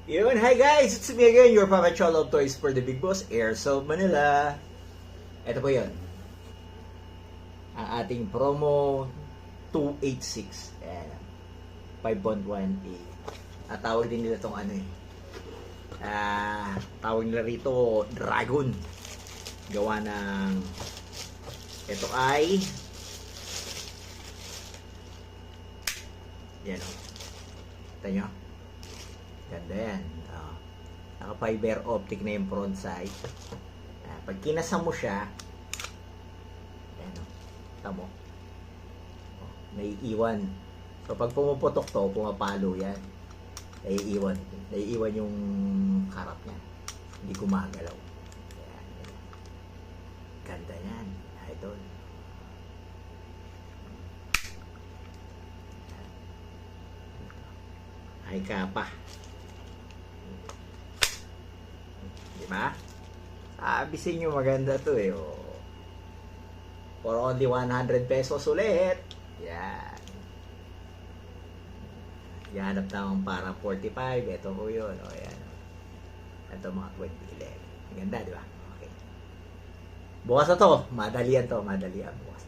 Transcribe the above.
Yun, hi guys! It's me again, your Papa Cholo of Toys for the Big Boss, Airsoft Manila. Ito po yun. Ang ating promo 286. Ayan. 5.1A. At tawag din nila itong ano eh. Tawag nila rito Dragon. Gawa ng ito ay yan o. Kita nyo? Ganda yan. Naka-fiber optic na yung front side. Pag kinasa mo siya, ayan o. Kita mo? Naiiwan. So pag pumuputok to, pumapalo yan. Naiiwan. Naiiwan yung harap niya. Hindi gumagalaw. Ayan. Ganda yan. Idol. Ay ka pa. Diba? Sabi sa inyo maganda to eh. Oh. For only 100 pesos ulit. Yan. Yahanap naman para 45. Ito po yun. O yan. Ito mga 2011. Ang ganda, di ba? Okay. Bukas na to. Madalian to. Madalian bukas.